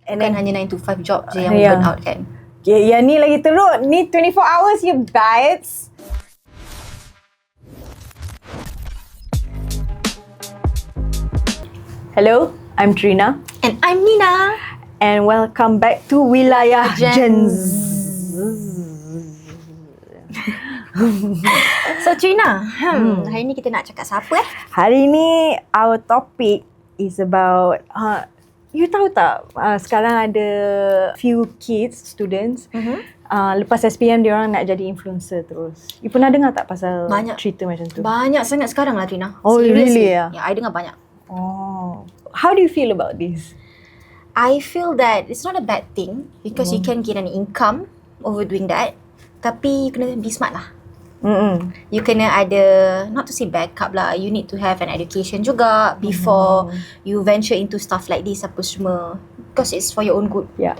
And Bukan then, hanya 9 to 5 job je yang yeah. burn out kan. yang ni lagi teruk. Ni 24 hours you guys. Hello, I'm Trina. And I'm Nina. And welcome back to Wilayah Gens. So Trina, hari ni kita nak cakap siapa Hari ni our topic is about you tahu tak sekarang ada few kids, students lepas SPM dia orang nak jadi influencer terus. You pernah dengar tak pasal cerita macam tu? Banyak sangat sekarang lah Trina. Oh, Seriously. really? Ya, I dengar banyak. Oh. How do you feel about this? I feel that it's not a bad thing because you can gain an income over doing that. Tapi you kena be smart lah. You kena ada, not to say backup lah, you need to have an education juga before you venture into stuff like this apa semua, because it's for your own good. Yeah.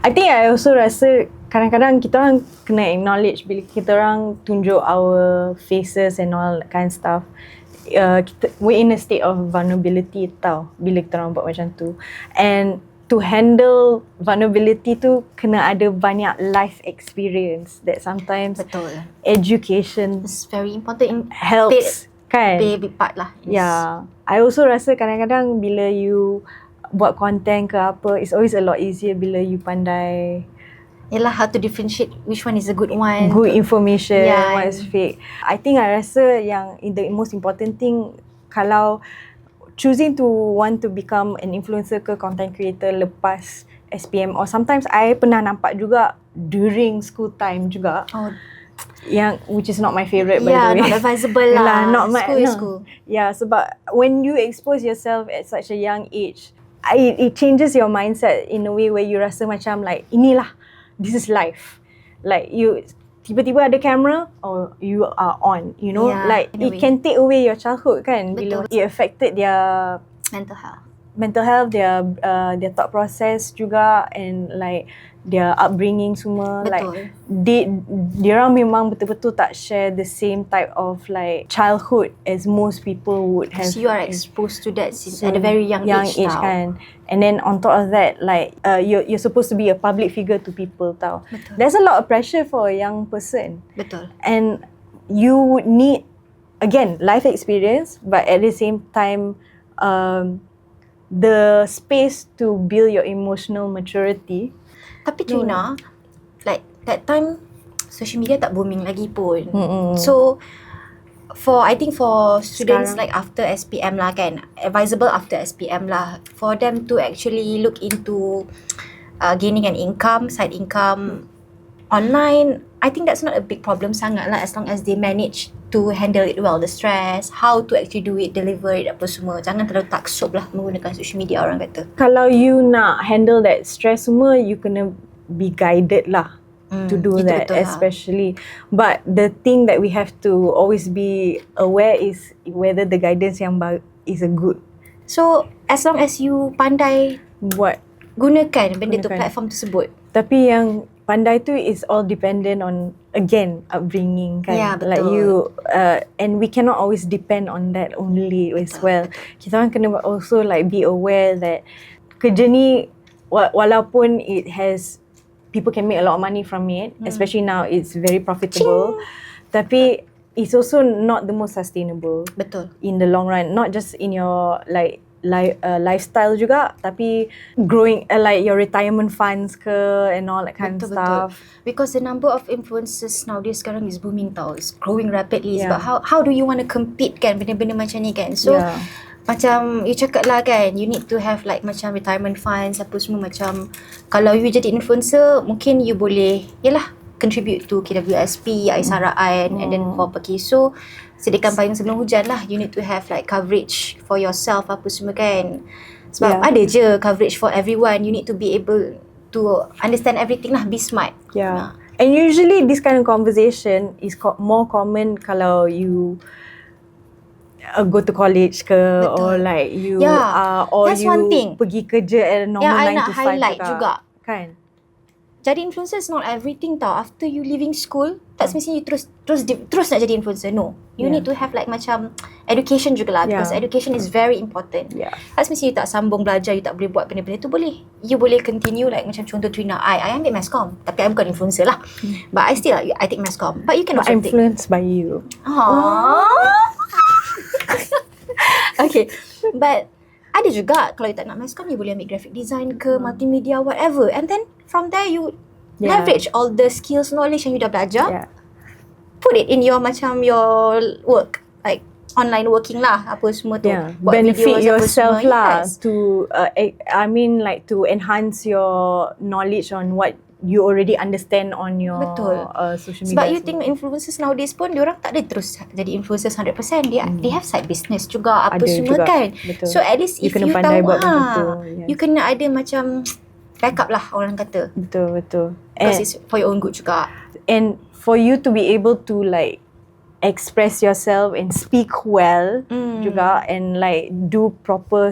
I think I also rasa kadang-kadang kita orang kena acknowledge bila kita orang tunjuk our faces and all that kind of stuff. We're in a state of vulnerability tau bila kita orang buat macam tu. And to handle vulnerability tu kena ada banyak life experience that sometimes education It's very important. helps kan. Play a big part lah. Yeah. I also rasa kadang-kadang bila you buat content ke apa, it's always a lot easier bila you pandai Yalah, how to differentiate which one is a good one. good information, Yeah. what is fake. I think I rasa yang the most important thing kalau choosing to want to become an influencer ke content creator lepas SPM, or sometimes I pernah nampak juga during school time juga. Oh. Yang which is not my favourite by the way. Not advisable lah. Not my, School. Yeah, sebab when you expose yourself at such a young age, it changes your mindset in a way where you rasa macam like inilah, this is life. Like you tiba-tiba ada kamera or you are on, you know, like it can take away your childhood kan. Bila it affected their mental health, their thought process juga, and like their upbringing semua. Like dia orang memang betul-betul tak share the same type of like childhood as most people would have. So you are exposed to that since at a very young age now. Kan. And then on top of that, like you're supposed to be a public figure to people tau. Betul. There's a lot of pressure for a young person. Betul. And you would need, again, life experience, but at the same time the space to build your emotional maturity. Tapi Trina, like that time social media tak booming lagi pun. So I think for students like after SPM lah kan, advisable after SPM lah, for them to actually look into gaining an income, side income online. I think that's not a big problem sangat lah, as long as they manage to handle it well, the stress, how to actually do it, deliver it apa semua. Jangan terlalu taksub lah menggunakan social media, orang kata. Kalau you nak handle that stress semua, you kena be guided lah to do that, especially. But the thing that we have to always be aware is whether the guidance yang is a good. So as long as you pandai gunakan benda tu, platform tersebut. Tapi yang pandai tu is all dependent on, again, upbringing kan. Yeah, betul. Like you and we cannot always depend on that only as well. Kita orang kena also like be aware that kerja ni walaupun it has, people can make a lot of money from it, especially now it's very profitable. Tapi it's also not the most sustainable. Betul. In the long run, not just in your like lifestyle juga, tapi growing like your retirement funds ke and all that kind of stuff. Because the number of influencers nowadays sekarang is booming tau. It's growing rapidly. But how do you want to compete kan benda-benda macam ni kan? So macam you cakap lah kan, you need to have like macam retirement funds apa semua. Macam kalau you jadi influencer, mungkin you boleh contribute to KWSP, Aisaraan, and then for Pekiso, sediakan payung sebelum hujan lah. You need to have like coverage for yourself apa semua kan. Sebab ada je coverage for everyone. You need to be able to understand everything lah, be smart. And usually this kind of conversation is more common kalau you go to college ke, or like you or that's you one thing. Pergi kerja at a normal 9 to 5 highlight juga kan. jadi influencer is not everything tau. After you leaving school, tak semestinya you terus nak jadi influencer. No. You need to have like macam education jugalah, because education is very important. Tak semestinya you tak sambung belajar, you tak boleh buat benda-benda tu, boleh. You boleh continue like macam contoh Trina, I ambil masscom, tapi I bukan influencer lah. But I take masscom. But you can also take. Influenced by you. Okay. But ada juga kalau you tak nak masscom, you boleh ambil graphic design ke multimedia, whatever. And then from there you leverage all the skills, knowledge yang you dah belajar. Put it in your macam your work, like online working lah, apa semua tu. Buat benefit yourself lah, to I mean like to enhance your knowledge on what you already understand on your social media. Sebab you tengok influencers nowadays pun, diorang tak ada terus jadi influencers 100%. They have side business juga, apa ada semua juga, kan. Betul. So at least you if you tahu you kena ada macam backup lah, orang kata. Betul. Because it's for your own good juga. And for you to be able to like express yourself and speak well juga, and like do proper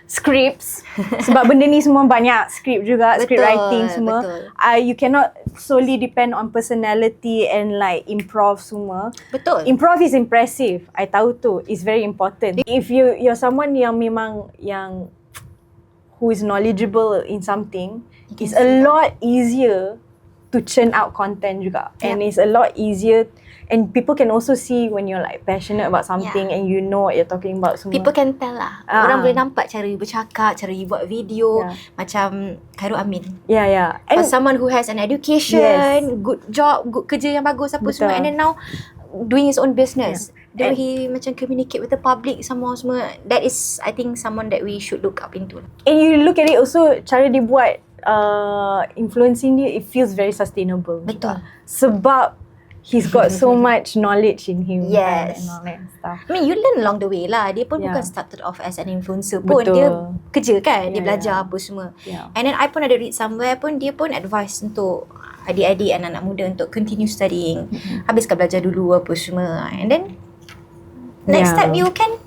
scripts. Sebab benda ni semua banyak script juga, script writing semua. You cannot solely depend on personality and like improv semua. Betul. Improv is impressive. I tahu tu. It's very important. If you're someone yang memang who is knowledgeable in something, it's a lot easier to churn out content juga. And it's a lot easier, and people can also see when you're like passionate about something and you know what you're talking about semua. People can tell lah. Orang boleh nampak cara you bercakap, cara you buat video. Macam Khairul Amin. For someone who has an education, good job, good kerja yang bagus apa semua, and then now doing his own business. Then he macam communicate with the public semua. That is, I think, someone that we should look up into. And you look at it also, cara dia buat influencing dia, it feels very sustainable. Betul. Sebab he's got so much knowledge in him. Yes. And all that stuff. I mean, you learn along the way lah. Dia pun bukan started off as an influencer pun. Dia kerja kan. Dia belajar apa semua. And then I pun ada read somewhere pun, dia pun advice untuk adik-adik, anak-anak muda untuk continue studying. Habiskan belajar dulu apa semua. And then next step you can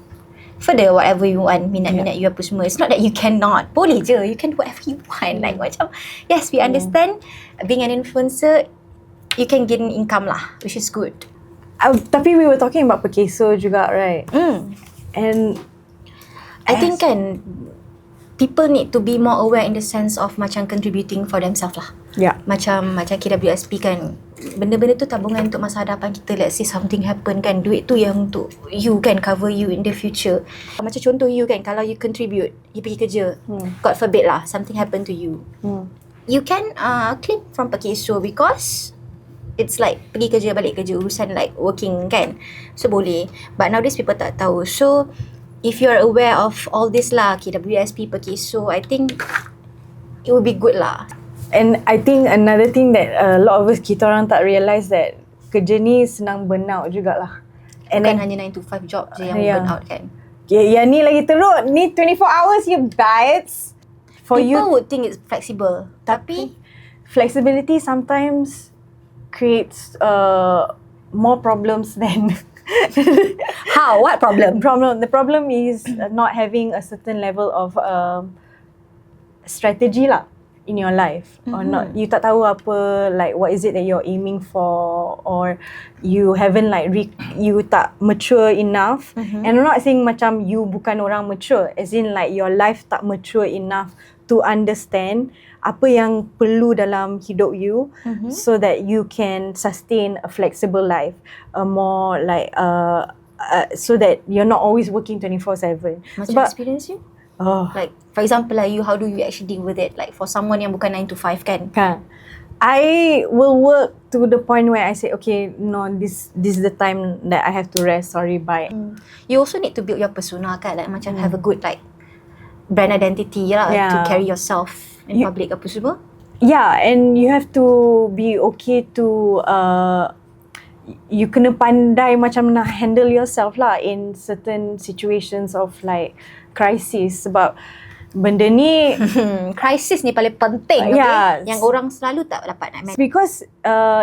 further whatever you want, minat-minat you apa semua. It's not that you cannot. Boleh je. You can do whatever you want. Like macam, yes, we understand being an influencer, you can gain income lah, which is good. Tapi we were talking about pekeso juga, right? And I think kan, people need to be more aware in the sense of macam contributing for themselves lah. Macam KWSP kan, benda-benda tu tabungan untuk masa hadapan kita. Let's say something happen kan, duit tu yang untuk you kan, cover you in the future. Macam contoh you kan, kalau you contribute, you pergi kerja, God forbid lah, something happen to you, you can claim from pekeso, because it's like pergi kerja, balik kerja, urusan like working kan. So boleh. But nowadays people tak tahu. So if you're aware of all this lah, KWSP, pekeso, I think it will be good lah. And I think another thing that a lot of us, kita orang tak realise that kerja ni senang burnout jugalah. And bukan hanya 9 to 5 job je yang burnout kan. Yang ni lagi teruk. Ni 24 hours you babes. People would think it's flexible. Tapi flexibility sometimes creates more problems than how? What problem? The problem is not having a certain level of strategy lah in your life, or not, you tak tahu apa, like what is it that you're aiming for, or you haven't like you tak mature enough. And I'm not saying macam you bukan orang mature, as in like your life tak mature enough to understand apa yang perlu dalam hidup you, so that you can sustain a flexible life, a more like so that you're not always working 24/7. Macam experience you? Like for example like you, how do you actually deal with it? Like for someone yang bukan 9 to 5 kan? I will work to the point where I say, okay, no, this is the time that I have to rest. Sorry, bye. You also need to build your persona kan, like macam have a good like brand identity lah, to carry yourself in public apa semua. Yeah, and you have to be okay to you kena pandai macam nak handle yourself lah in certain situations of like crisis. Sebab benda ni crisis ni paling penting, yang orang selalu tak dapat nak manage. Because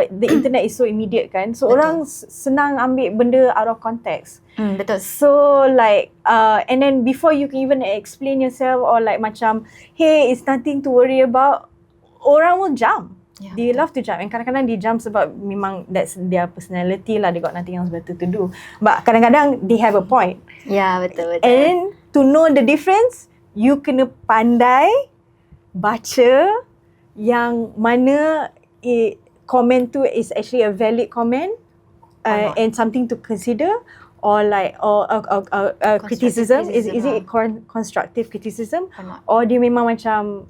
the internet is so immediate kan, so orang senang ambil benda out of context. Betul. So like and then before you can even explain yourself, or like macam, hey, it's nothing to worry about, orang will jump. Yeah. They love to jump. And kadang-kadang they jump sebab memang that's their personality lah. They got nothing else better to do. But kadang-kadang they have a point. Ya, betul. And to know the difference, you kena pandai baca yang mana comment tu is actually a valid comment and something to consider, or like criticism. Is it constructive criticism, or dia memang macam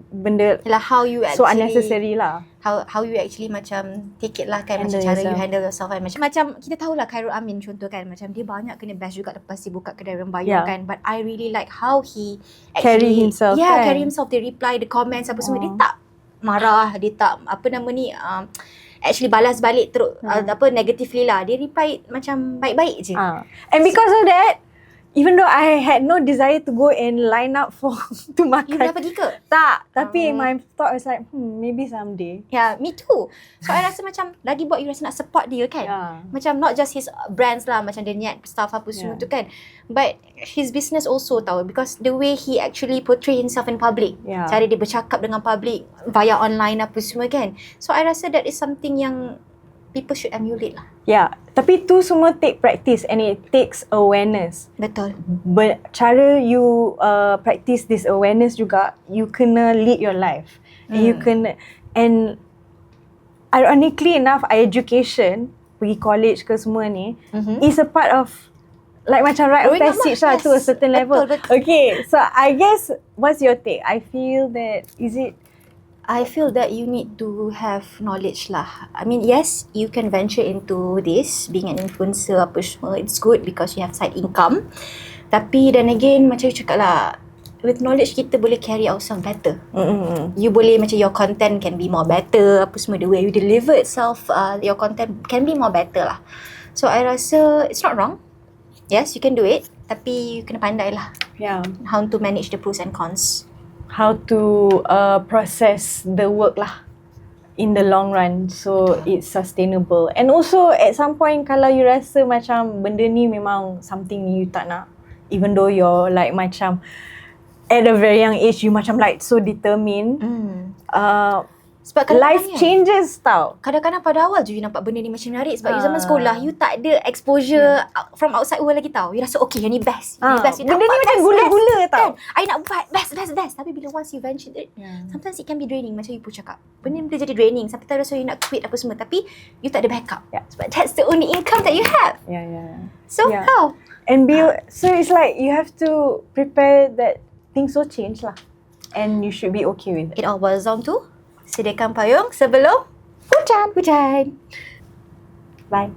benda Yalah, how you so actually unnecessary lah. How you actually macam take it lah kan, Handle macam cara yourself. you handle yourself kan. Macam kita tahulah Khairul Amin contoh kan, macam dia banyak kena bash juga lepas dia buka kedai rembayung kan, but I really like how he Carry actually himself, kan? kan? Carry himself, dia reply the comments apa semua, dia tak marah, dia tak actually balas balik terus negatively lah, dia reply macam baik-baik je. And because of that, even though I had no desire to go and line up to makan. You dah pergi ke? Tak. Tapi my thought was like, maybe someday. Yeah, me too. So I rasa macam lagi buat you rasa nak support dia kan. Macam not just his brands lah, macam dia niat staff apa semua tu kan. But his business also tahu, because the way he actually portray himself in public. Cara dia bercakap dengan public via online apa semua kan. So I rasa that is something yang people should emulate lah. Tapi tu semua take practice and it takes awareness. Betul. Cara you practice this awareness juga, you kena lead your life. And you kena, and ironically enough, education, pergi college ke semua ni, is a part of like macam rite of passage lah to a certain level. Betul. Okay, so I guess what's your take? I feel that you need to have knowledge lah. I mean, yes, you can venture into this, being an influencer apa semua. It's good because you have side income. Tapi then again, macam you cakap lah, with knowledge kita boleh carry ourselves better. You boleh macam your content can be more better, apa semua, the way you deliver itself, your content can be more better lah. So I rasa it's not wrong. Yes, you can do it. Tapi you kena pandai lah. How to manage the pros and cons. How to process the work lah in the long run, so it's sustainable. And also at some point, kalau you rasa macam benda ni memang something you tak nak, even though you're like macam at a very young age, you macam like so determined, sebab life changes tau. Kadang-kadang pada awal je you nampak benda ni macam menarik, sebab you zaman sekolah you tak ada exposure from outside world lagi tau. You rasa okay, yang ni best. You benda ni macam gula-gula tau. I nak buat best. Tapi bila once you venture it, sometimes it can be draining. Macam you pun cakap, benda ni boleh jadi draining sampai tak rasa you nak quit apa semua, tapi you tak ada backup. Sebab that's the only income that you have. So how? And so it's like you have to prepare that things will change lah, and you should be okay with it. It all boils down to sediakan payung sebelum hujan. Bye.